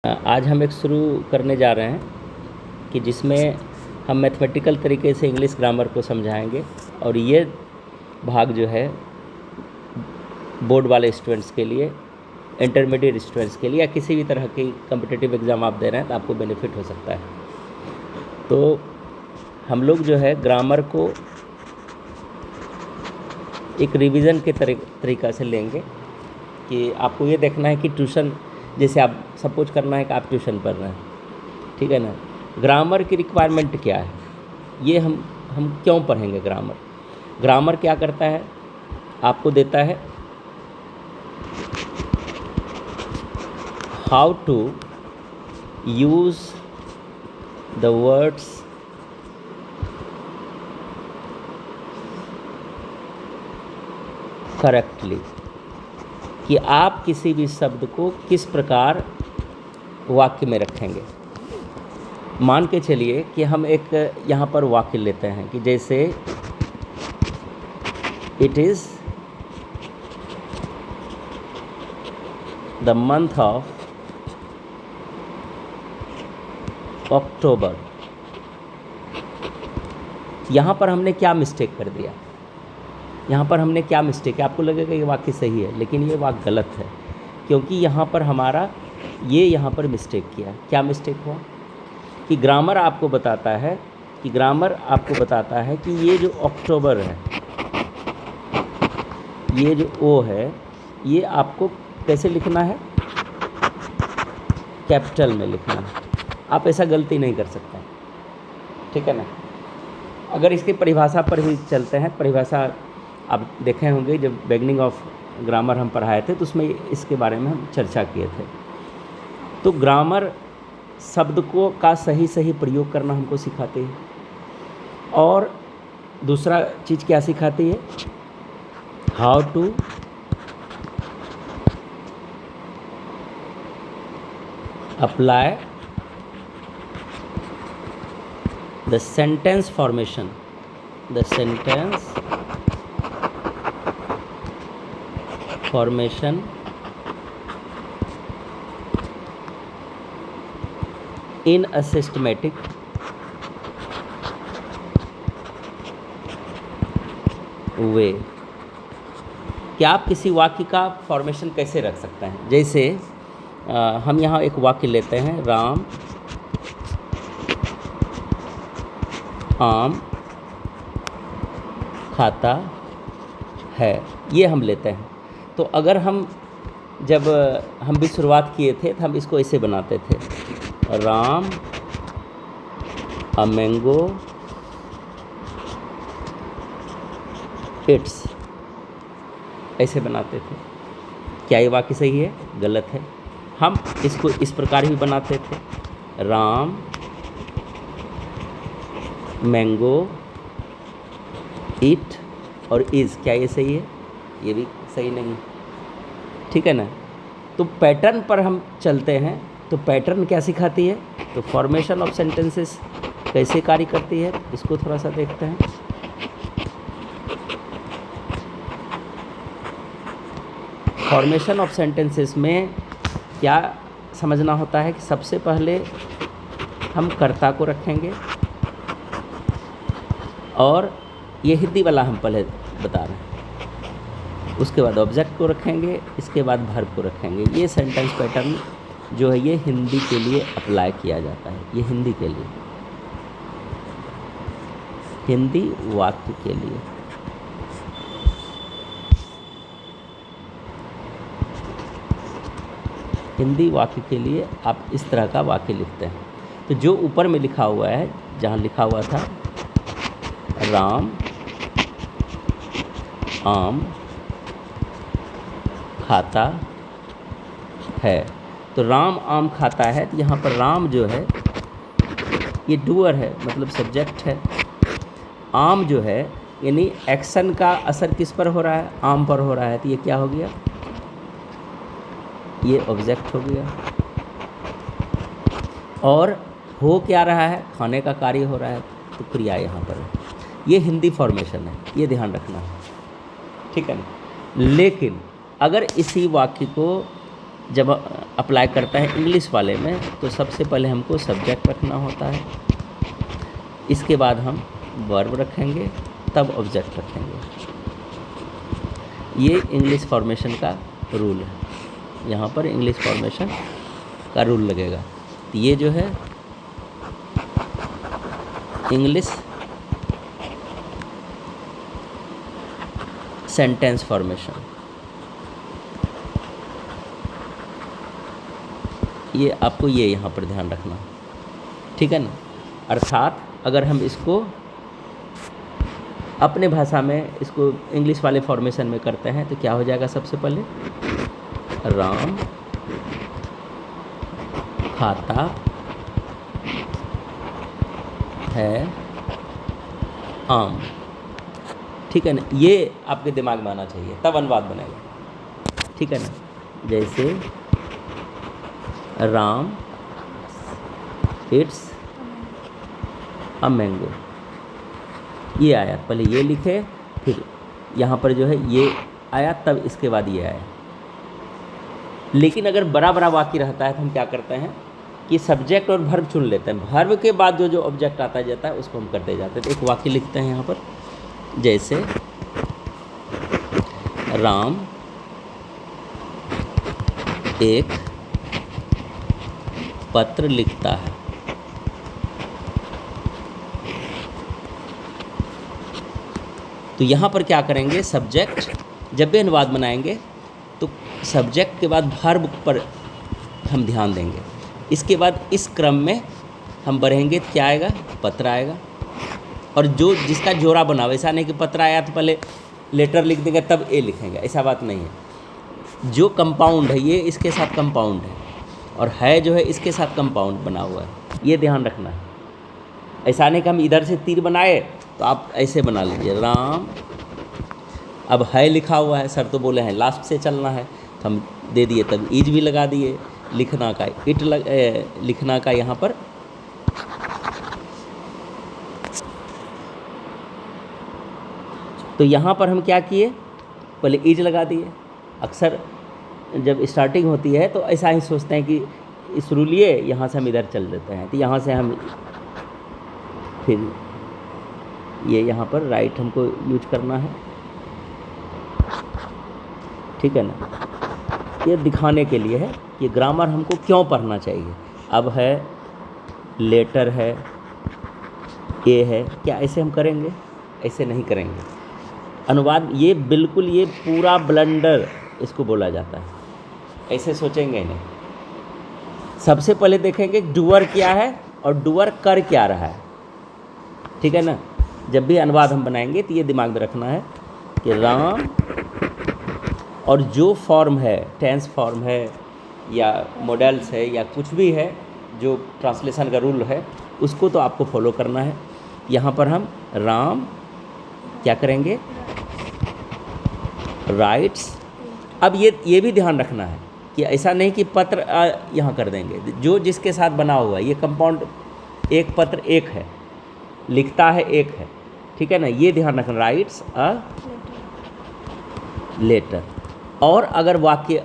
आज हम एक शुरू करने जा रहे हैं कि जिसमें हम मैथमेटिकल तरीके से इंग्लिश ग्रामर को समझाएंगे और ये भाग जो है बोर्ड वाले स्टूडेंट्स के लिए, इंटरमीडिएट स्टूडेंट्स के लिए या किसी भी तरह की कॉम्पिटिटिव एग्ज़ाम आप दे रहे हैं तो आपको बेनिफिट हो सकता है। तो हम लोग जो है ग्रामर को एक रिवीजन के तरीक़ा से लेंगे कि आपको ये देखना है कि ट्यूशन, जैसे आप सपोज करना है कि आप ट्यूशन पढ़ रहे हैं, ठीक है ना। ग्रामर की रिक्वायरमेंट क्या है, ये हम क्यों पढ़ेंगे ग्रामर। ग्रामर क्या करता है, आपको देता है how to use the words correctly, कि आप किसी भी शब्द को किस प्रकार वाक्य में रखेंगे। मान के चलिए कि हम एक यहाँ पर वाक्य लेते हैं कि जैसे it is the month of October. यहाँ पर हमने क्या मिस्टेक कर दिया, यहाँ पर हमने क्या मिस्टेक है। आपको लगेगा ये वाक्य सही है, लेकिन ये वाक्य गलत है, क्योंकि यहाँ पर हमारा ये यहाँ पर मिस्टेक किया। क्या मिस्टेक हुआ कि ग्रामर आपको बताता है कि ये जो अक्टूबर है, ये जो ओ है, ये आपको कैसे लिखना है, कैपिटल में लिखना है। आप ऐसा गलती नहीं कर सकते, ठीक है ना। अगर इसकी परिभाषा पर ही चलते हैं, परिभाषा आप देखे होंगे जब बिगनिंग ऑफ ग्रामर हम पढ़ाए थे तो उसमें इसके बारे में हम चर्चा किए थे। तो ग्रामर शब्द को का सही प्रयोग करना हमको सिखाती है, और दूसरा चीज़ क्या सिखाती है, how to apply the sentence formation, in a systematic way, कि आप किसी वाक्य का फॉर्मेशन कैसे रख सकते हैं। जैसे हम यहाँ एक वाक्य लेते हैं, राम आम खाता है, ये हम लेते हैं। तो अगर जब हम भी शुरुआत किए थे तो हम इसको ऐसे बनाते थे, राम अ मैंगो इट्स, ऐसे बनाते थे। क्या ये वाक्य सही है, गलत है। हम इसको इस प्रकार भी बनाते थे, राम मैंगो इट और इज़, क्या ये सही है, ये भी सही नहीं, ठीक है ना। तो पैटर्न पर हम चलते हैं, तो पैटर्न क्या सिखाती है, तो फॉर्मेशन ऑफ सेंटेंसेस कैसे कार्य करती है, इसको थोड़ा सा देखते हैं। फॉर्मेशन ऑफ सेंटेंसेस में क्या समझना होता है कि सबसे पहले हम कर्ता को रखेंगे, और ये हिंदी वाला हम पहले बता रहे हैं, उसके बाद ऑब्जेक्ट को रखेंगे, इसके बाद वर्ब को रखेंगे। ये सेंटेंस पैटर्न जो है ये हिंदी के लिए अप्लाई किया जाता है, ये हिंदी के लिए, हिंदी वाक्य के लिए। हिंदी वाक्य के लिए आप इस तरह का वाक्य लिखते हैं। तो जो ऊपर में लिखा हुआ है, जहाँ लिखा हुआ था राम आम खाता है, तो राम आम खाता है, तो यहाँ पर राम जो है ये डूअर है, मतलब सब्जेक्ट है। आम जो है यानी एक्शन का असर किस पर हो रहा है, आम पर हो रहा है, तो ये क्या हो गया, ये ऑब्जेक्ट हो गया। और हो क्या रहा है, खाने का कार्य हो रहा है, तो क्रिया यहाँ पर है। ये हिंदी फॉर्मेशन है, ये ध्यान रखना है, ठीक है ना। लेकिन अगर इसी वाक्य को जब अप्लाई करता है इंग्लिश वाले में तो सबसे पहले हमको सब्जेक्ट रखना होता है, इसके बाद हम वर्ब रखेंगे, तब ऑब्जेक्ट रखेंगे। ये इंग्लिश फॉर्मेशन का रूल है, यहाँ पर इंग्लिश फॉर्मेशन का रूल लगेगा। तो ये जो है इंग्लिश सेंटेंस फॉर्मेशन, ये आपको ये यहाँ पर ध्यान रखना, ठीक है ना। अर्थात अगर हम इसको अपने भाषा में इसको इंग्लिश वाले फॉर्मेशन में करते हैं तो क्या हो जाएगा, सबसे पहले राम खाता है आम, ठीक है ना। ये आपके दिमाग में आना चाहिए, तब अनुवाद बनेगा, ठीक है ना। जैसे राम इट्स अ मैंगो, ये आया, पहले ये लिखे, फिर यहाँ पर जो है ये आया, तब इसके बाद ये आया। लेकिन अगर बड़ा बड़ा वाक्य रहता है तो हम क्या करते हैं कि सब्जेक्ट और वर्ब चुन लेते हैं, वर्ब के बाद जो जो ऑब्जेक्ट आता जाता है उसको हम करते जाते हैं। तो एक वाक्य लिखते हैं यहाँ पर, जैसे राम एक पत्र लिखता है, तो यहाँ पर क्या करेंगे, सब्जेक्ट जब भी अनुवाद बनाएंगे तो सब्जेक्ट के बाद वर्ब पर हम ध्यान देंगे, इसके बाद इस क्रम में हम बढ़ेंगे, क्या आएगा, पत्र आएगा। और जो जिसका जोड़ा बना, वैसा नहीं कि पत्र आया तो पहले लेटर लिख देंगे तब ए लिखेंगे, ऐसा बात नहीं है। जो कंपाउंड है ये इसके साथ कंपाउंड है, और है जो है इसके साथ कंपाउंड बना हुआ है, ये ध्यान रखना है। ऐसा नहीं कि हम इधर से तीर बनाए तो आप ऐसे बना लीजिए राम, अब है लिखा हुआ है, सर तो बोले हैं लास्ट से चलना है तो हम दे दिए, तब ईज भी लगा दिए, लिखना का लिखना का यहाँ पर तो यहाँ पर हम क्या किए, पहले ईज लगा दिए। अक्सर जब स्टार्टिंग होती है तो ऐसा ही सोचते हैं कि इस रूलिए यहाँ से हम इधर चल देते हैं, तो यहाँ से हम फिर ये यहाँ पर राइट हमको यूज करना है, ठीक है ना। ये दिखाने के लिए है कि ग्रामर हमको क्यों पढ़ना चाहिए। अब है लेटर है, ए है, क्या ऐसे हम करेंगे, ऐसे नहीं करेंगे। अनुवाद ये बिल्कुल ये पूरा ब्लंडर इसको बोला जाता है, ऐसे सोचेंगे नहीं। सबसे पहले देखेंगे डूअर क्या है और डूअर कर क्या रहा है, ठीक है ना। जब भी अनुवाद हम बनाएंगे तो ये दिमाग में रखना है कि राम और जो फॉर्म है, टेंस फॉर्म है या मॉडल्स है या कुछ भी है, जो ट्रांसलेशन का रूल है उसको तो आपको फॉलो करना है। यहाँ पर हम राम क्या करेंगे, राइट्स। अब ये भी ध्यान रखना है कि ऐसा नहीं कि पत्र यहाँ कर देंगे, जो जिसके साथ बना हुआ है, ये कंपाउंड एक पत्र एक है, लिखता है एक है, ठीक है ना, ये ध्यान रखना, राइट्स अ लेटर। और अगर वाक्य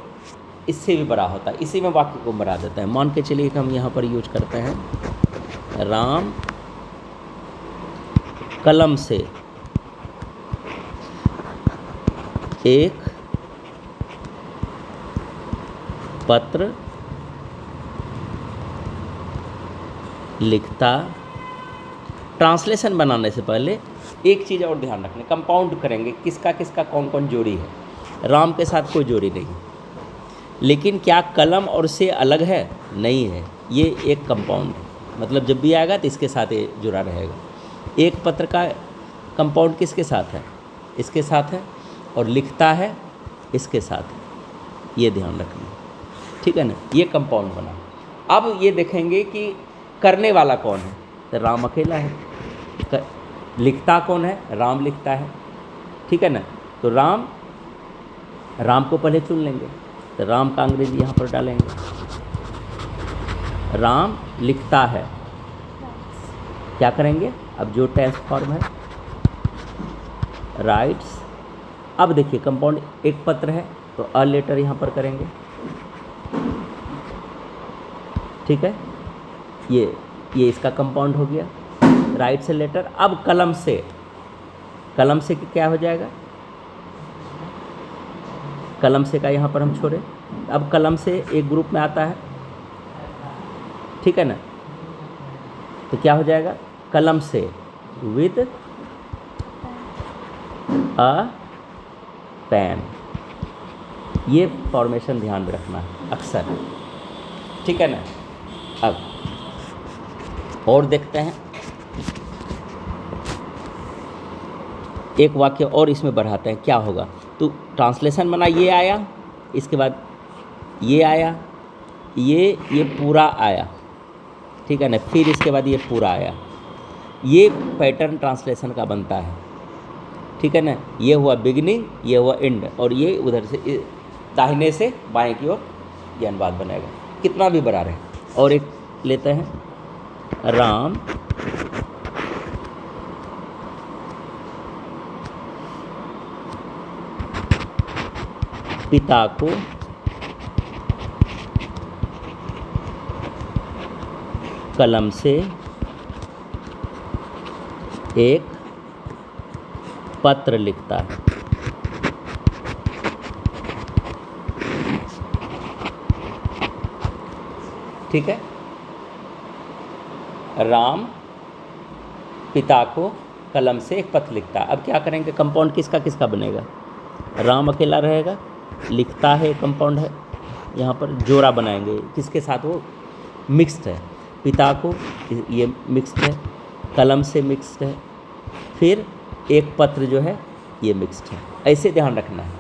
इससे भी बड़ा होता है, इसी में वाक्य को बढ़ा देता है। मान के चलिए कि हम यहाँ पर यूज करते हैं राम कलम से एक पत्र लिखता। ट्रांसलेशन बनाने से पहले एक चीज़ और ध्यान रखना, कंपाउंड करेंगे, किसका किसका कौन कौन जोड़ी है। राम के साथ कोई जोड़ी नहीं, लेकिन क्या कलम और से अलग है, नहीं है, ये एक कंपाउंड है। मतलब जब भी आएगा तो इसके साथ ये जुड़ा रहेगा। एक पत्र का कंपाउंड किसके साथ है, इसके साथ है, और लिखता है इसके साथ है, ये ध्यान रखना, ठीक है ना। ये कंपाउंड बना। अब ये देखेंगे कि करने वाला कौन है, तो राम अकेला है। लिखता कौन है, राम लिखता है, ठीक है ना। तो राम को पहले चुन लेंगे, तो राम का अंग्रेजी यहाँ पर डालेंगे। राम लिखता है, क्या करेंगे, अब जो टेंस फॉर्म है राइट्स। अब देखिए कंपाउंड एक पत्र है तो अ लेटर यहाँ पर करेंगे, ठीक है, ये इसका कंपाउंड हो गया, राइट से लेटर। अब कलम से क्या हो जाएगा, कलम से का यहाँ पर हम छोड़े। अब कलम से एक ग्रुप में आता है, ठीक है ना, तो क्या हो जाएगा, कलम से विद अ पेन। ये फॉर्मेशन ध्यान में रखना है अक्सर, ठीक है ना। अब और देखते हैं, एक वाक्य और इसमें बढ़ाते हैं, क्या होगा। तो ट्रांसलेशन बना, ये आया, इसके बाद ये आया, ये पूरा आया, ठीक है ना, फिर इसके बाद ये पूरा आया। ये पैटर्न ट्रांसलेशन का बनता है, ठीक है ना। ये हुआ बिगिनिंग, ये हुआ एंड, और ये उधर से दाहिने से बाएं की ओर ये अनुवाद बनेगा, कितना भी बड़ा रहे। और एक लेते हैं, राम पिता को कलम से एक पत्र लिखता है। ठीक है, राम पिता को कलम से एक पत्र लिखता है। अब क्या करेंगे, कंपाउंड किसका किसका बनेगा, राम अकेला रहेगा, लिखता है कंपाउंड है, यहाँ पर जोड़ा बनाएंगे, किसके साथ, वो मिक्स्ड है, पिता को ये मिक्स्ड है, कलम से मिक्स्ड है, फिर एक पत्र जो है ये मिक्स्ड है। ऐसे ध्यान रखना है,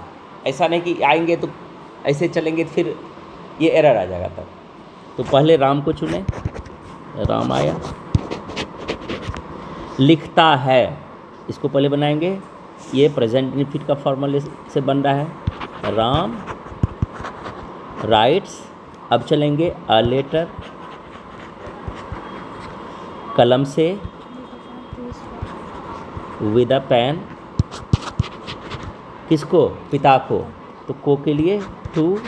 ऐसा नहीं कि आएंगे तो ऐसे चलेंगे फिर ये एरर आ जाएगा तब। तो पहले राम को चुने, राम आया, लिखता है, इसको पहले बनाएंगे, ये प्रेजेंट इनफिनिट का फॉर्मूले से बन रहा है, राम राइट्स। अब चलेंगे अ लेटर, कलम से विद अ पेन, किसको, पिता को, तो को के लिए टू,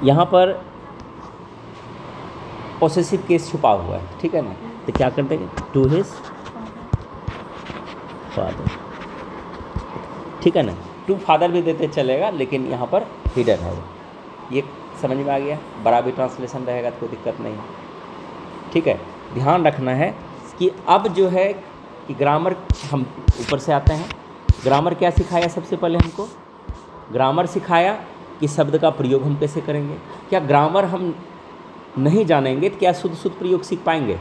यहाँ पर पॉसेसिव केस छुपा हुआ है, ठीक है ना, तो क्या कर देंगे, टू हिज फादर, ठीक है ना। टू फादर भी देते चलेगा, लेकिन यहाँ पर हिडन है, ये समझ में आ गया। बड़ा भी ट्रांसलेशन रहेगा तो कोई दिक्कत नहीं है, ठीक है। ध्यान रखना है कि अब जो है कि ग्रामर, हम ऊपर से आते हैं, ग्रामर क्या सिखाया, सबसे पहले हमको ग्रामर सिखाया कि शब्द का प्रयोग हम कैसे करेंगे। क्या ग्रामर हम नहीं जानेंगे तो क्या शुद्ध प्रयोग सीख पाएंगे,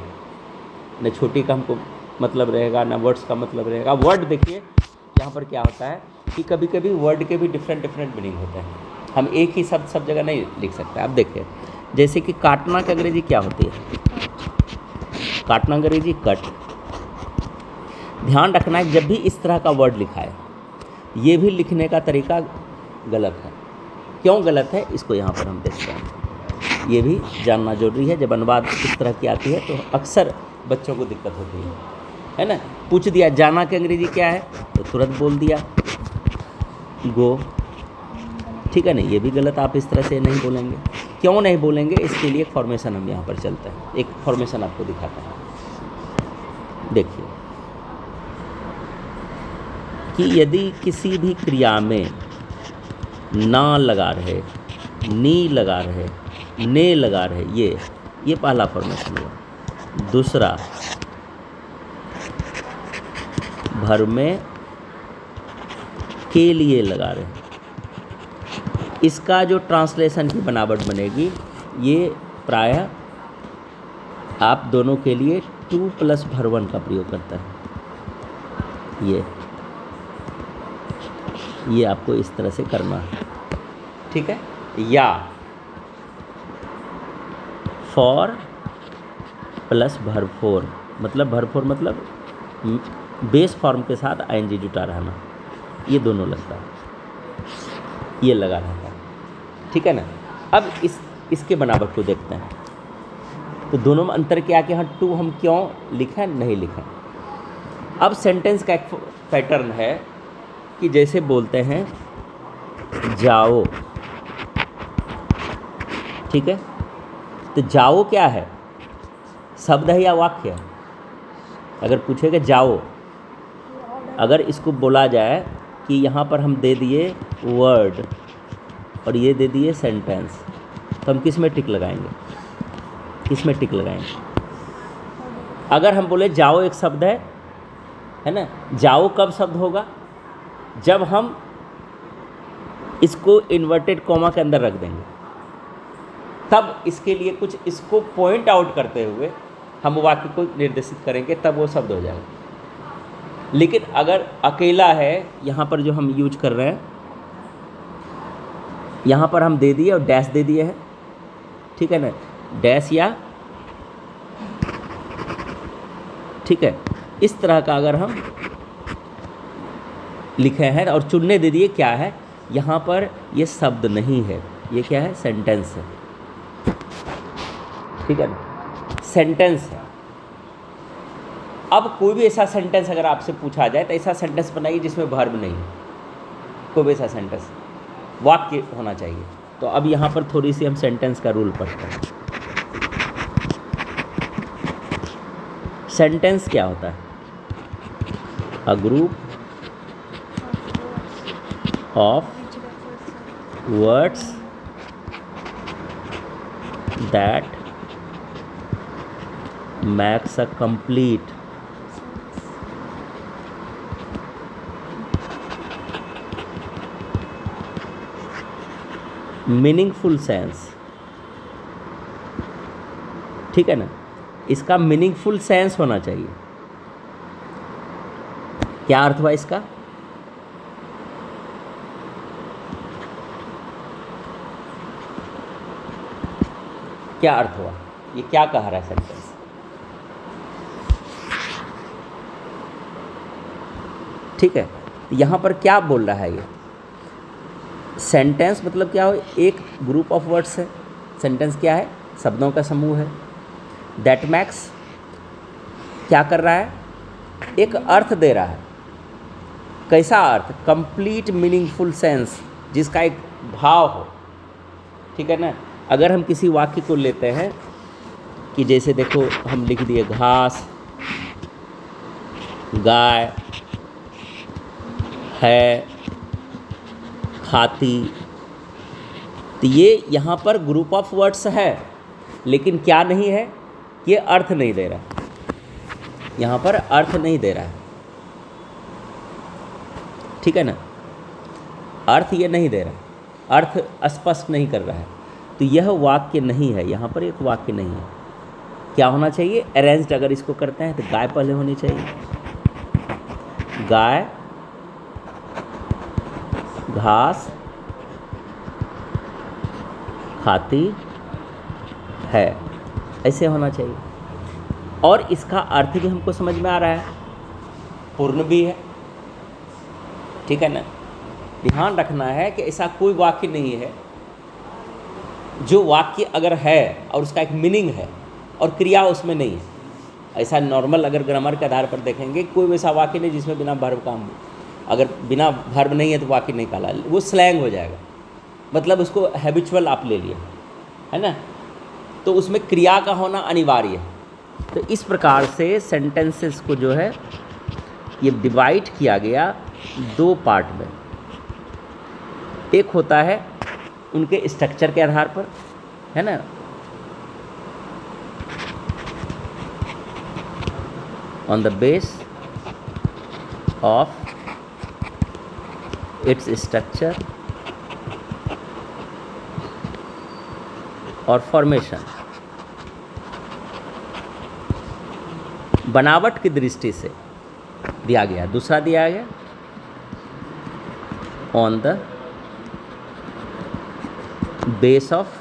न छोटी का हमको मतलब रहेगा, ना वर्ड्स का मतलब रहेगा। वर्ड देखिए यहाँ पर क्या होता है कि कभी कभी वर्ड के भी डिफरेंट मीनिंग होते हैं, हम एक ही शब्द सब जगह नहीं लिख सकते। अब देखिए, जैसे कि काटना की अंग्रेजी क्या होती है, काटना अंग्रेजी कट। ध्यान रखना है जब भी इस तरह का वर्ड लिखा है, ये भी लिखने का तरीका गलत है। क्यों गलत है, इसको यहाँ पर हम देखते हैं, ये भी जानना जरूरी है। जब अनुवाद इस तरह की आती है तो अक्सर बच्चों को दिक्कत होती है ना। पूछ दिया जाना की अंग्रेजी क्या है, तो तुरंत बोल दिया गो, ठीक है ना, ये भी गलत, आप इस तरह से नहीं बोलेंगे। क्यों नहीं बोलेंगे, इसके लिए एक फॉर्मेशन हम यहाँ पर चलते हैं, एक फॉर्मेशन आपको दिखाते हैं। देखिए कि यदि किसी भी क्रिया में ना लगा रहे, नी लगा रहे, ने लगा रहे, ये पहला फॉर्मेशन हुआ। दूसरा, भर में के लिए लगा रहे, इसका जो ट्रांसलेशन की बनावट बनेगी, ये प्रायः आप दोनों के लिए 2 + भर 1 का प्रयोग करता है। ये आपको इस तरह से करना है, ठीक है। या फॉर प्लस भर 4, मतलब भर 4 मतलब बेस फॉर्म के साथ आईएनजी जुटा रहना, ये दोनों लगता है, ये लगा रहता है, ठीक है ना। अब इसके बनावट को देखते हैं, तो दोनों में अंतर क्या कि यहाँ 2 हम क्यों लिखें, नहीं लिखें। अब सेंटेंस का एक पैटर्न है कि जैसे बोलते हैं जाओ, ठीक है, तो जाओ क्या है, शब्द है या वाक्य है? अगर पूछेगा जाओ, अगर इसको बोला जाए कि यहाँ पर हम दे दिए वर्ड और ये दे दिए सेंटेंस, तो हम किस में टिक लगाएंगे, किस में टिक लगाएंगे? अगर हम बोले जाओ एक शब्द है ना, जाओ कब शब्द होगा? जब हम इसको इन्वर्टेड कॉमा के अंदर रख देंगे, तब इसके लिए कुछ इसको पॉइंट आउट करते हुए हम वाक्य को निर्देशित करेंगे, तब वो शब्द हो जाएगा। लेकिन अगर अकेला है, यहाँ पर जो हम यूज कर रहे हैं, यहाँ पर हम दे दिए और डैश दे दिए है, ठीक है ना, डैश या, ठीक है, इस तरह का अगर हम लिखे हैं और चुनने दे दिए, क्या है यहाँ पर, ये शब्द नहीं है, ये क्या है, सेंटेंस है, ठीक है ना, सेंटेंस है। अब कोई भी ऐसा सेंटेंस अगर आपसे पूछा जाए तो ऐसा सेंटेंस बनाइए जिसमें वर्ब नहीं, कोई भी ऐसा सेंटेंस, वाक्य होना चाहिए। तो अब यहाँ पर थोड़ी सी हम सेंटेंस का रूल पढ़ते हैं। सेंटेंस क्या होता है? A group of words that makes a complete meaningful sense, ठीक है ना, इसका मीनिंगफुल सेंस होना चाहिए। क्या अर्थ हुआ इसका? क्या अर्थ हुआ? ये क्या कह रहा है सेंटेंस? ठीक है, यहाँ पर क्या बोल रहा है ये? सेंटेंस मतलब क्या हो? एक ग्रुप ऑफ वर्ड्स है। सेंटेंस क्या है? शब्दों का समूह है। दैट मैक्स क्या कर रहा है? एक अर्थ दे रहा है। कैसा अर्थ? कंप्लीट मीनिंगफुल सेंस, जिसका एक भाव हो, ठीक है ना। अगर हम किसी वाक्य को लेते हैं कि जैसे देखो हम लिख दिए घास, गाय है, खाती, तो ये यहाँ पर ग्रुप ऑफ वर्ड्स है, लेकिन क्या नहीं है? ये अर्थ नहीं दे रहा है, यहाँ पर अर्थ नहीं दे रहा है, ठीक है ना, अर्थ ये नहीं दे रहा है, अर्थ स्पष्ट नहीं कर रहा है, तो यह वाक्य नहीं है, यहाँ पर एक वाक्य नहीं है। क्या होना चाहिए? अरेंज्ड अगर इसको करते हैं तो गाय पहले होनी चाहिए, गाय घास खाती है, ऐसे होना चाहिए। और इसका अर्थ भी हमको समझ में आ रहा है, पूर्ण भी है, ठीक है ना। ध्यान रखना है कि ऐसा कोई वाक्य नहीं है जो वाक्य अगर है और उसका एक मीनिंग है और क्रिया उसमें नहीं है। ऐसा नॉर्मल अगर ग्रामर के आधार पर देखेंगे, कोई वैसा वाक्य नहीं जिसमें बिना वर्ब काम हो। अगर बिना वर्ब नहीं है तो वाक्य नहीं कहला, वो स्लैंग हो जाएगा, मतलब उसको हैबिचुअल आप ले लिए, है ना, तो उसमें क्रिया का होना अनिवार्य है। तो इस प्रकार से सेंटेंसेस को जो है ये डिवाइड किया गया दो पार्ट में। एक होता है उनके स्ट्रक्चर के आधार पर, है ना, on the base of its structure और फॉर्मेशन, बनावट की दृष्टि से दिया गया। दूसरा दिया गया on the base of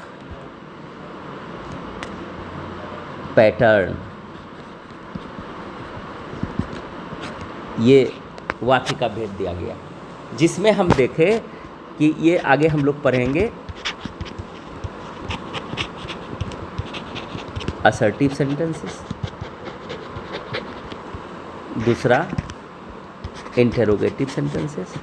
pattern. ये वाक्य का भेद दिया गया, जिसमें हम देखें कि ये आगे हम लोग पढ़ेंगे असर्टिव सेंटेंसेस, दूसरा इंटेरोगेटिव सेंटेंसेस,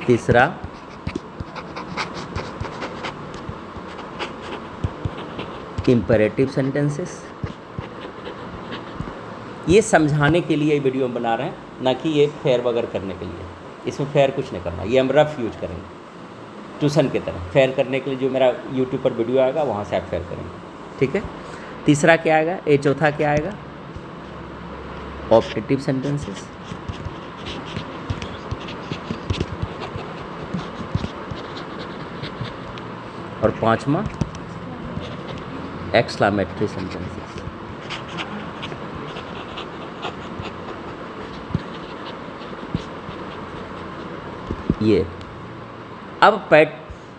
तीसरा इम्पेरेटिव सेंटेंसेस। ये समझाने के लिए वीडियो बना रहे हैं, ना कि ये फेयर वगैरह करने के लिए। इसमें फेयर कुछ नहीं करना, ये हम रफ यूज करेंगे ट्यूशन की तरह। फेयर करने के लिए जो मेरा यूट्यूब पर वीडियो आएगा वहाँ से आप फेयर करेंगे, ठीक है। तीसरा क्या आएगा, चौथा क्या आएगा, ऑप्टेटिव सेंटेंसेस। और पांचवा एक्सक्लामेटरी सेंटेंसेस। ये अब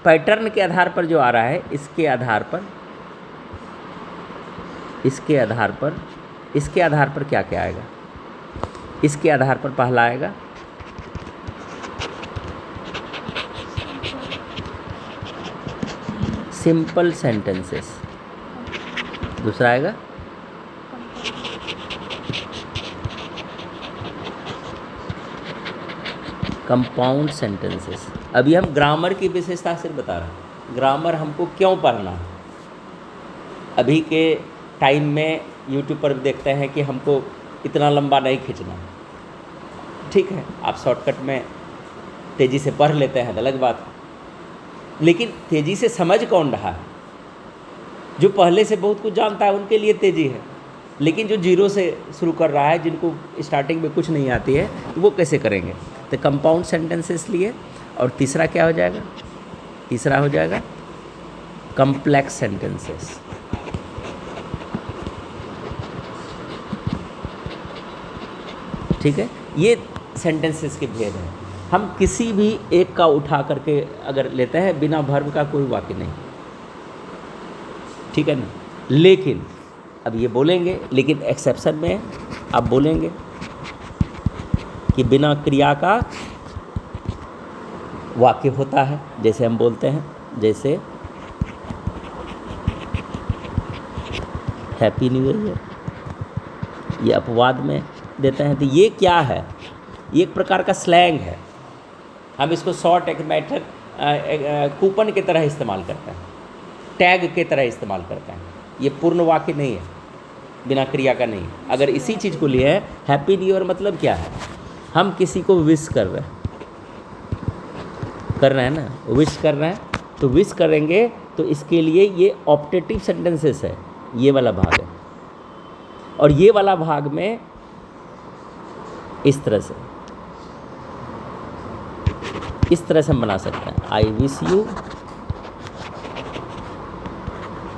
पैटर्न के आधार पर जो आ रहा है, इसके आधार पर क्या क्या आएगा। इसके आधार पर पहला आएगा सिंपल सेंटेंसेस, दूसरा आएगा कंपाउंड सेंटेंसेस। अभी हम ग्रामर की विशेषता सिर्फ बता रहे हैं, ग्रामर हमको क्यों पढ़ना है। अभी के टाइम में यूट्यूब पर देखते हैं कि हमको इतना लंबा नहीं खींचना, ठीक है, आप शॉर्टकट में तेज़ी से पढ़ लेते हैं, अलग बात है। लेकिन तेज़ी से समझ कौन रहा है? जो पहले से बहुत कुछ जानता है उनके लिए तेज़ी है, लेकिन जो जीरो से शुरू कर रहा है, जिनको स्टार्टिंग में कुछ नहीं आती है, तो वो कैसे करेंगे। तो कंपाउंड सेंटेंसेस लिए। और तीसरा क्या हो जाएगा, तीसरा हो जाएगा कम्प्लेक्स सेंटेंसेस। ठीक है, ये सेंटेंसेस के भेद हैं। हम किसी भी एक का उठा करके अगर लेते हैं, बिना वर्ब का कोई वाक्य नहीं, ठीक है ना। लेकिन अब ये बोलेंगे, लेकिन एक्सेप्शन में आप बोलेंगे कि बिना क्रिया का वाक्य होता है। जैसे हम बोलते हैं, जैसे हैप्पी न्यू ईयर, ये अपवाद में देते हैं। तो ये क्या है, ये एक प्रकार का स्लैंग है। हम इसको शॉर्ट एक मेथड कूपन की तरह इस्तेमाल करते हैं, टैग के तरह इस्तेमाल करते हैं। ये पूर्ण वाक्य नहीं है, बिना क्रिया का नहीं। अगर इसी चीज़ को लिए है, हैप्पी न्यू ईयर मतलब क्या है, हम किसी को विश कर रहे हैं ना, विश कर रहे हैं, तो विश करेंगे तो इसके लिए ये ऑप्टेटिव सेंटेंसेस है, ये वाला भाग है। और ये वाला भाग में इस तरह से हम बना सकते हैं, I wish you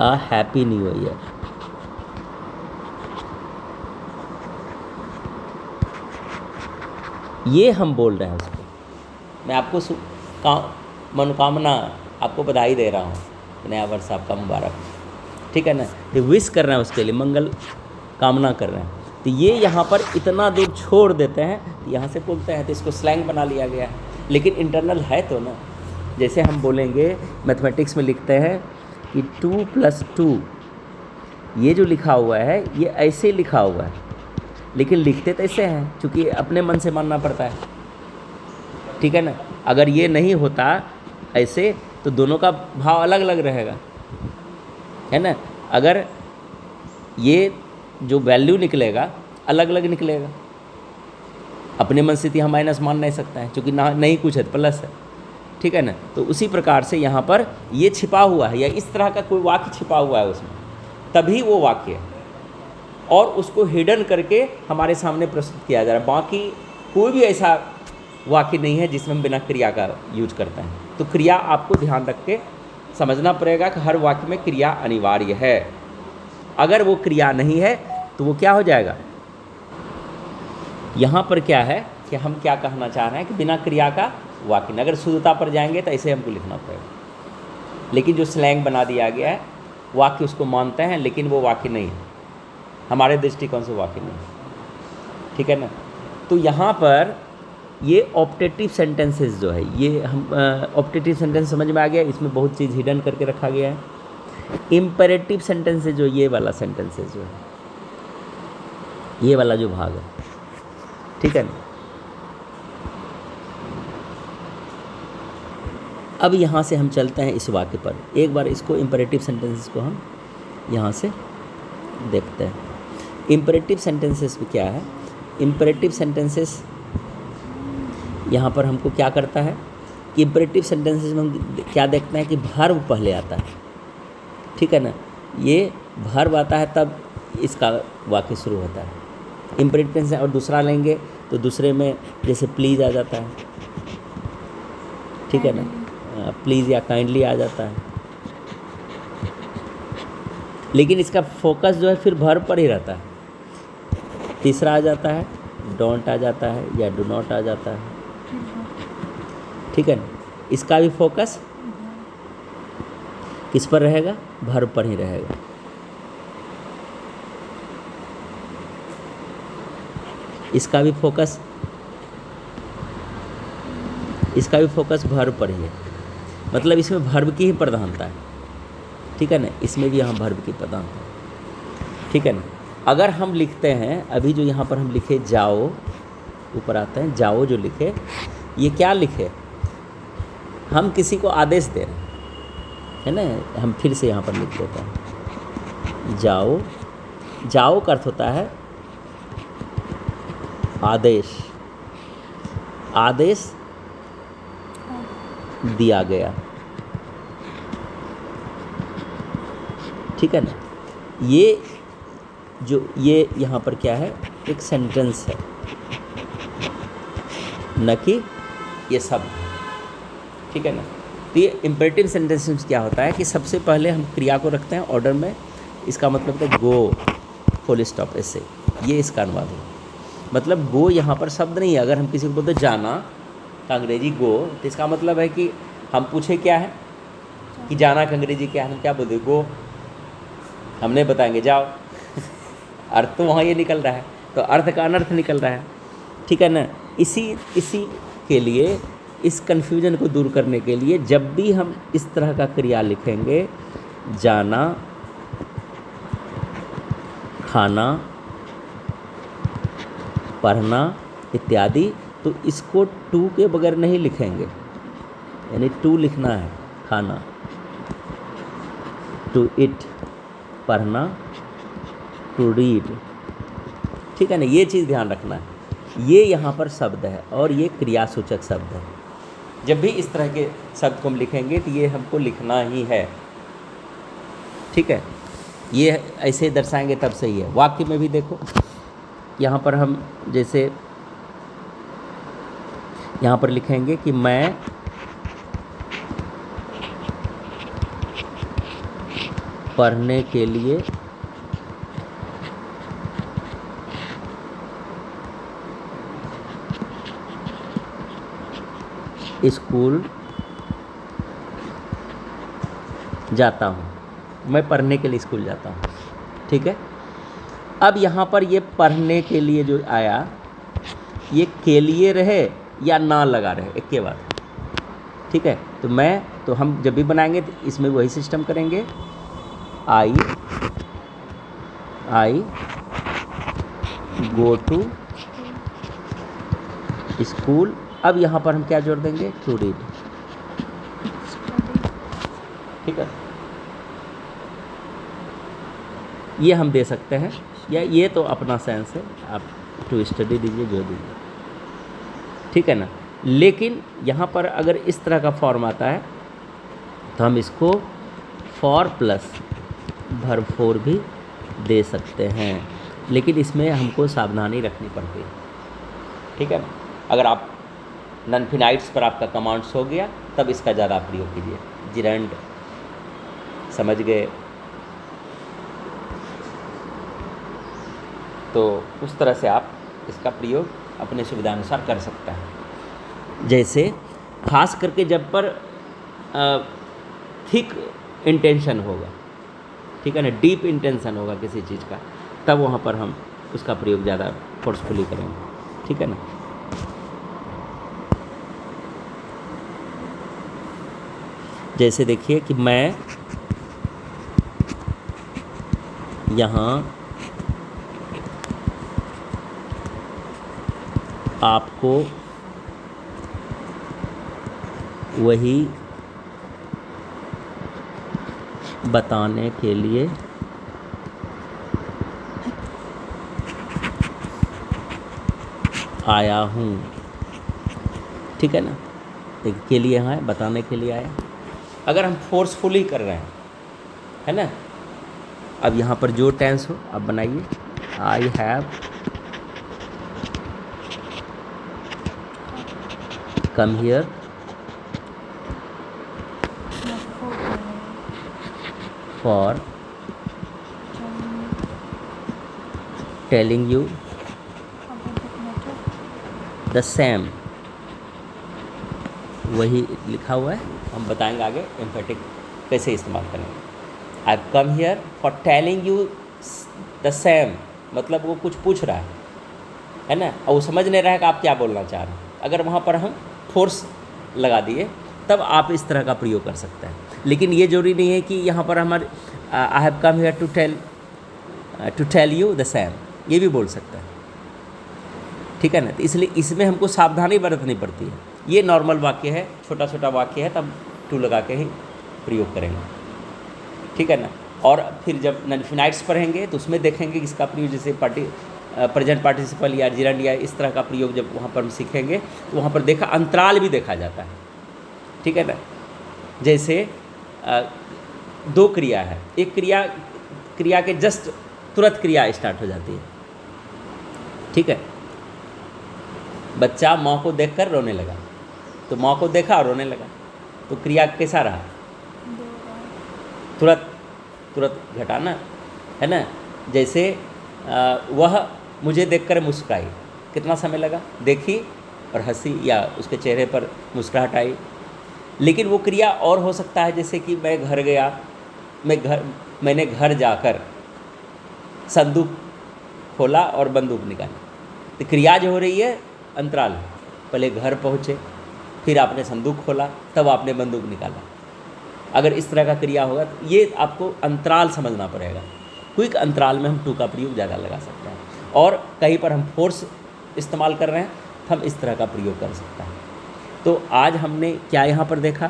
a happy new year. ये हम बोल रहे हैं उसको, मैं आपको मनोकामना, आपको बधाई दे रहा हूँ, नया वर्ष आपका मुबारक, ठीक है ना। तो विश कर रहे हैं, उसके लिए मंगल कामना कर रहे हैं। तो ये यहाँ पर इतना दूर छोड़ देते हैं, तो यहाँ से बोलते हैं, तो इसको स्लैंग बना लिया गया है। लेकिन इंटरनल है तो ना। जैसे हम बोलेंगे, मैथमेटिक्स में लिखते हैं कि 2 + 2, ये जो लिखा हुआ है ये ऐसे लिखा हुआ है, लेकिन लिखते तो ऐसे हैं, क्योंकि अपने मन से मानना पड़ता है, ठीक है ना। अगर ये नहीं होता ऐसे, तो दोनों का भाव अलग अलग रहेगा, है ना। अगर ये जो वैल्यू निकलेगा अलग अलग निकलेगा, अपने मन से हम माइनस मान नहीं सकता है, क्योंकि ना नहीं कुछ है तो प्लस है, ठीक है ना। तो उसी प्रकार से यहाँ पर ये छिपा हुआ है, या इस तरह का कोई वाक्य छिपा हुआ है उसमें, तभी वो वाक्य है, और उसको हिडन करके हमारे सामने प्रस्तुत किया जा रहा है। बाकी कोई भी ऐसा वाक्य नहीं है जिसमें हम बिना क्रिया का यूज करते हैं। तो क्रिया आपको ध्यान रख के समझना पड़ेगा कि हर वाक्य में क्रिया अनिवार्य है। अगर वो क्रिया नहीं है तो वो क्या हो जाएगा। यहाँ पर क्या है कि हम क्या कहना चाह रहे हैं कि बिना क्रिया का वाक्य नहीं। अगर शुद्धता पर जाएंगे तो ऐसे हमको लिखना पड़ेगा, लेकिन जो स्लैंग बना दिया गया है, वाक्य उसको मानते हैं, लेकिन वो वाक्य नहीं है, हमारे दृष्टिकोण से वाक्य नहीं, ठीक है ना। तो यहाँ पर ये ऑप्टेटिव सेंटेंसेस जो है, ये हम ऑप्टेटिव सेंटेंस समझ में आ गया, इसमें बहुत चीज़ हिडन करके रखा गया है। इम्पेरेटिव सेंटेंसेस जो, ये वाला सेंटेंसेस जो है, ये वाला जो भाग है, ठीक है ना। अब यहाँ से हम चलते हैं इस वाक्य पर। एक बार इसको इम्परेटिव सेंटेंसेस को हम यहाँ से देखते हैं। इम्परेटिव सेंटेंसेस में क्या है? इम्परेटिव सेंटेंसेस यहाँ पर हमको क्या करता है कि इम्परेटिव सेंटेंसेस में हम क्या देखते हैं कि वर्ब पहले आता है, ठीक है ना। ये वर्ब आता है तब इसका वाक्य शुरू होता है। इम्परेटिव टेंस और दूसरा लेंगे तो दूसरे में जैसे प्लीज़ आ जाता है, ठीक है ना, प्लीज़ या काइंडली आ जाता है, लेकिन इसका फोकस जो है फिर वर्ब पर ही रहता है। तीसरा आ जाता है डोंट आ जाता है या डू नॉट आ जाता है, ठीक है ना। इसका भी फोकस किस पर रहेगा? वर्ब पर ही रहेगा। इसका भी फोकस वर्ब पर ही है, मतलब इसमें वर्ब की ही प्रधानता है, ठीक है ना। इसमें भी यहाँ वर्ब की प्रधानता है, ठीक है ना। अगर हम लिखते हैं अभी जो यहाँ पर हम लिखे जाओ, ऊपर आते हैं जाओ, जो लिखे ये क्या लिखे? हम किसी को आदेश दे रहे हैं, है ना। हम फिर से यहाँ पर लिख देते हैं जाओ। जाओ का अर्थ होता है आदेश, आदेश दिया गया, ठीक है ना। ये जो ये यहाँ पर क्या है? एक सेंटेंस है, न कि ये सब, ठीक है ना। तो ये इम्परेटिव सेंटेंस क्या होता है कि सबसे पहले हम क्रिया को रखते हैं ऑर्डर में। इसका मतलब है गो फुल स्टॉप, ऐसे ये इसका अनुवाद है। मतलब गो यहाँ पर शब्द नहीं है। अगर हम किसी को बोलते जाना का अंग्रेजी गो, तो इसका मतलब है कि हम पूछे क्या है कि जाना का अंग्रेजी क्या है, हम क्या बोलते? गो। हमने बताएंगे जाओ अर्थ तो वहाँ ये निकल रहा है, तो अर्थ का अनर्थ निकल रहा है, ठीक है ना। इसी के लिए, इस कन्फ्यूजन को दूर करने के लिए जब भी हम इस तरह का क्रिया लिखेंगे, जाना, खाना, पढ़ना इत्यादि, तो इसको टू के बगैर नहीं लिखेंगे, यानी टू लिखना है। खाना, टू इट, पढ़ना, टू रीड, ठीक है ना। ये चीज़ ध्यान रखना है। ये यहाँ पर शब्द है और ये क्रियासूचक शब्द है। जब भी इस तरह के शब्द को हम लिखेंगे तो ये हमको लिखना ही है, ठीक है। ये ऐसे दर्शाएंगे तब सही है। वाक्य में भी देखो, यहाँ पर हम जैसे यहाँ पर लिखेंगे कि मैं पढ़ने के लिए स्कूल जाता हूँ। मैं पढ़ने के लिए स्कूल जाता हूँ, ठीक है। अब यहाँ पर ये पढ़ने के लिए जो आया, ये के लिए रहे या ना लगा रहे, एक के बाद, ठीक है। तो हम जब भी बनाएंगे तो इसमें वही सिस्टम करेंगे। आई गो टू स्कूल। अब यहाँ पर हम क्या जोड़ देंगे? टू रीड, ठीक है। ये हम दे सकते हैं, या ये तो अपना सेंस है, आप टू स्टडी दीजिए, जो दीजिए, ठीक है ना। लेकिन यहाँ पर अगर इस तरह का फॉर्म आता है तो हम इसको फॉर प्लस वर्ब फोर भी दे सकते हैं, लेकिन इसमें हमको सावधानी रखनी पड़ती है, ठीक है ना। अगर आप नॉन-फिनाइट्स पर आपका कमांड्स हो गया तब इसका ज़्यादा प्रयोग कीजिए। जिरंड, समझ गए? तो उस तरह से आप इसका प्रयोग अपने सुविधानुसार कर सकते हैं। जैसे खास करके जब पर थिक इंटेंशन होगा, ठीक है ना, डीप इंटेंशन होगा किसी चीज़ का, तब वहाँ पर हम उसका प्रयोग ज़्यादा फोर्सफुली करेंगे, ठीक है ना। जैसे देखिए कि मैं यहाँ आपको वही बताने के लिए आया हूँ। ठीक है ना, एक के लिए है, बताने के लिए आया। अगर हम फोर्सफुली कर रहे हैं, है ना, अब यहाँ पर जो टेंस हो आप बनाइए। आई have come here for telling you the same. वही लिखा हुआ है, हम बताएंगे आगे एम्फेटिक कैसे इस्तेमाल करेंगे। I come here for telling you the same, मतलब वो कुछ पूछ रहा है ना, और वो समझ नहीं रहा है कि आप क्या बोलना चाह रहे हैं। अगर वहाँ पर हम फोर्स लगा दिए तब आप इस तरह का प्रयोग कर सकते हैं। लेकिन ये जरूरी नहीं है कि यहाँ पर हमारे I have come here to tell you the same, ये भी बोल सकते हैं। ठीक है ना, तो इसलिए इसमें हमको सावधानी बरतनी पड़ती है। ये नॉर्मल वाक्य है, छोटा छोटा वाक्य है, तब टू लगा के ही प्रयोग करेंगे। ठीक है ना, और फिर जब इनफिनाइट्स पढ़ेंगे तो उसमें देखेंगे कि इसका प्रयोग, जैसे प्रेजेंट पार्टिसिपल या जिरंड या इस तरह का प्रयोग जब वहाँ पर हम सीखेंगे तो वहाँ पर देखा अंतराल भी देखा जाता है। ठीक है ना, जैसे दो क्रिया है, एक क्रिया के जस्ट तुरंत क्रिया स्टार्ट हो जाती है। ठीक है, बच्चा माँ को देखकर रोने लगा, तो माँ को देखा और रोने लगा, तो क्रिया कैसा रहा? तुरंत घटाना, है ना। जैसे वह मुझे देखकर मुस्कुराई, कितना समय लगा? देखी और हंसी या उसके चेहरे पर मुस्कुराहट आई। लेकिन वो क्रिया और हो सकता है, जैसे कि मैं घर गया, मैंने घर जाकर संदूक खोला और बंदूक निकाली। तो क्रिया जो हो रही है अंतराल, पहले घर पहुँचे, फिर आपने संदूक खोला, तब आपने बंदूक निकाला। अगर इस तरह का क्रिया होगा तो ये आपको अंतराल समझना पड़ेगा। क्विक अंतराल में हम टू का प्रयोग ज़्यादा लगा सकते हैं, और कहीं पर हम फोर्स इस्तेमाल कर रहे हैं तो हम इस तरह का प्रयोग कर सकते हैं। तो आज हमने क्या यहाँ पर देखा?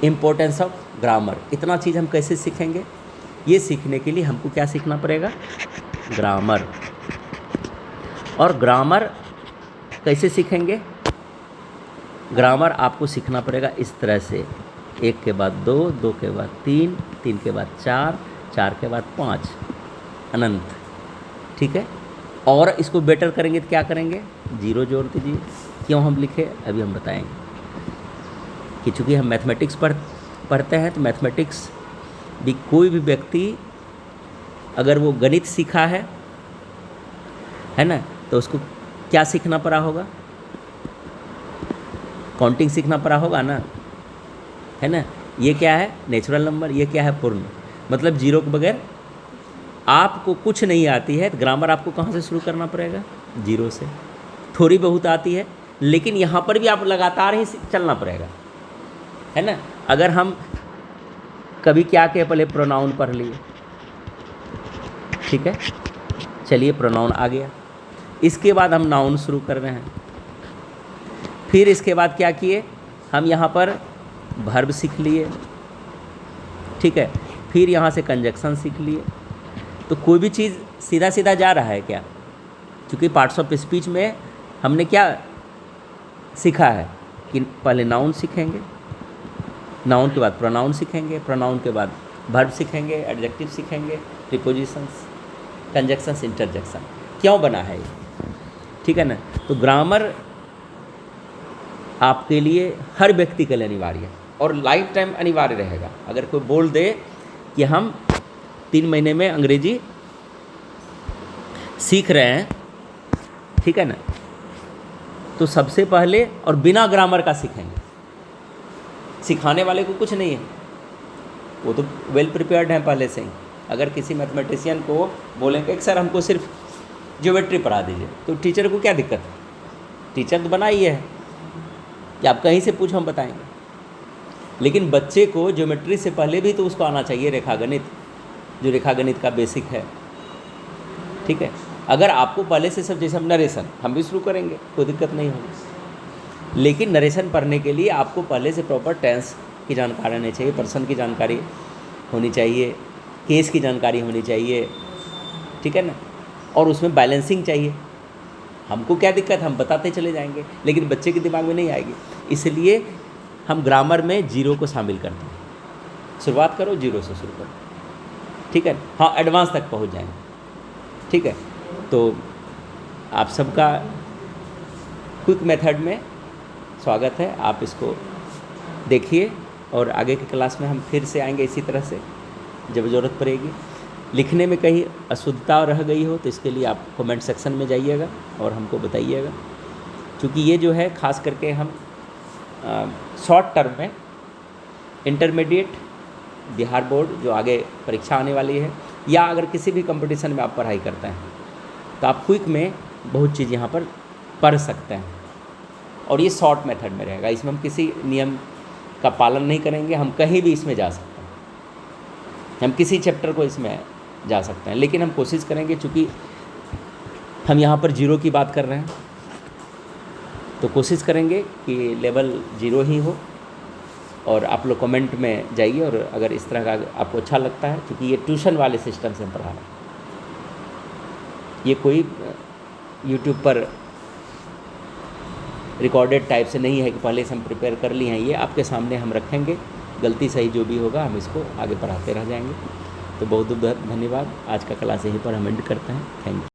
Importance of grammar. इतना चीज़ हम कैसे सीखेंगे? ये सीखने के लिए हमको क्या सीखना पड़ेगा? ग्रामर। और ग्रामर कैसे सीखेंगे? ग्रामर आपको सीखना पड़ेगा इस तरह से, एक के बाद दो, दो के बाद तीन, तीन के बाद चार, चार के बाद पाँच, अनंत। ठीक है, और इसको बेटर करेंगे तो क्या करेंगे? जीरो जोड़ दीजिए। क्यों हम लिखे अभी हम बताएंगे, कि चूँकि हम मैथमेटिक्स पढ़ते हैं, तो मैथमेटिक्स भी कोई भी व्यक्ति अगर वो गणित सीखा है ना, तो उसको क्या सीखना पड़ा होगा? काउंटिंग सीखना पड़ा होगा ना, है ना। ये क्या है? Natural number. ये क्या है? पूर्ण। मतलब जीरो के बगैर आपको कुछ नहीं आती है, तो ग्रामर आपको कहाँ से शुरू करना पड़ेगा? जीरो से। थोड़ी बहुत आती है, लेकिन यहाँ पर भी आप लगातार ही चलना पड़ेगा, है ना। अगर हम कभी क्या के पहले प्रोनाउन पढ़ लिए, ठीक है, चलिए प्रोनाउन आ गया, इसके बाद हम नाउन शुरू कर रहे हैं। फिर इसके बाद क्या किए हम? यहाँ पर वर्ब सीख लिए, ठीक है, फिर यहाँ से कंजक्शन सीख लिए। तो कोई भी चीज़ सीधा सीधा जा रहा है क्या? क्योंकि पार्ट्स ऑफ स्पीच में हमने क्या सीखा है कि पहले नाउन सीखेंगे, नाउन के बाद प्रोनाउन सीखेंगे, प्रोनाउन के बाद वर्ब सीखेंगे, एडजेक्टिव सीखेंगे, प्रीपोजिशंस, कंजक्शंस, इंटरजेक्शन। क्यों बना है ये? ठीक है ना। तो ग्रामर आपके लिए, हर व्यक्ति के लिए अनिवार्य है और लाइफ टाइम अनिवार्य रहेगा। अगर कोई बोल दे कि हम 3 महीने में अंग्रेजी सीख रहे हैं, ठीक है ना, तो सबसे पहले और बिना ग्रामर का सीखेंगे। सिखाने वाले को कुछ नहीं है, वो तो वेल प्रिपेयर्ड हैं पहले से ही। अगर किसी मैथमेटिशियन को बोलेंगे कि सर हमको सिर्फ ज्योमेट्री पढ़ा दीजिए, तो टीचर को क्या दिक्कत है? टीचर तो बना ही है कि आप कहीं से पूछो हम बताएंगे। लेकिन बच्चे को ज्योमेट्री से पहले भी तो उसको आना चाहिए रेखागणित, जो रेखागणित का बेसिक है, ठीक है। अगर आपको पहले से सब, जैसे हम नरेशन हम भी शुरू करेंगे, कोई दिक्कत नहीं होगी, लेकिन नरेशन पढ़ने के लिए आपको पहले से प्रॉपर टेंस की जानकारी होनी चाहिए, पर्सन की जानकारी होनी चाहिए, केस की जानकारी होनी चाहिए, ठीक है ना, और उसमें बैलेंसिंग चाहिए। हमको क्या दिक्कत, हम बताते चले जाएंगे, लेकिन बच्चे के दिमाग में नहीं आएगी। इसलिए हम ग्रामर में जीरो को शामिल करते हैं। शुरुआत करो जीरो से शुरू करो, ठीक है, हाँ एडवांस तक पहुंच जाएंगे, ठीक है। तो आप सबका क्विक मेथड में स्वागत है, आप इसको देखिए और आगे की क्लास में हम फिर से आएंगे इसी तरह से जब ज़रूरत पड़ेगी। लिखने में कहीं अशुद्धता रह गई हो तो इसके लिए आप कमेंट सेक्शन में जाइएगा और हमको बताइएगा, क्योंकि ये जो है ख़ास करके हम शॉर्ट टर्म में इंटरमीडिएट बिहार बोर्ड जो आगे परीक्षा आने वाली है, या अगर किसी भी कंपटीशन में आप पढ़ाई करते हैं तो आप क्विक में बहुत चीज़ यहाँ पर पढ़ सकते हैं, और ये शॉर्ट मेथड में रहेगा। इसमें हम किसी नियम का पालन नहीं करेंगे, हम कहीं भी इसमें जा सकते हैं, हम किसी चैप्टर को इसमें जा सकते हैं, लेकिन हम कोशिश करेंगे, चूँकि हम यहाँ पर जीरो की बात कर रहे हैं तो कोशिश करेंगे कि लेवल जीरो ही हो। और आप लोग कमेंट में जाइए, और अगर इस तरह का आपको अच्छा लगता है, क्योंकि ये ट्यूशन वाले सिस्टम से हम पढ़ा रहे हैं, ये कोई यूट्यूब पर रिकॉर्डेड टाइप से नहीं है कि पहले से हम प्रिपेयर कर लिए हैं। ये आपके सामने हम रखेंगे, गलती सही जो भी होगा हम इसको आगे पढ़ाते रह जाएंगे। तो बहुत बहुत धन्यवाद। आज का क्लास यहीं पर हम एंड करते हैं। Thank you.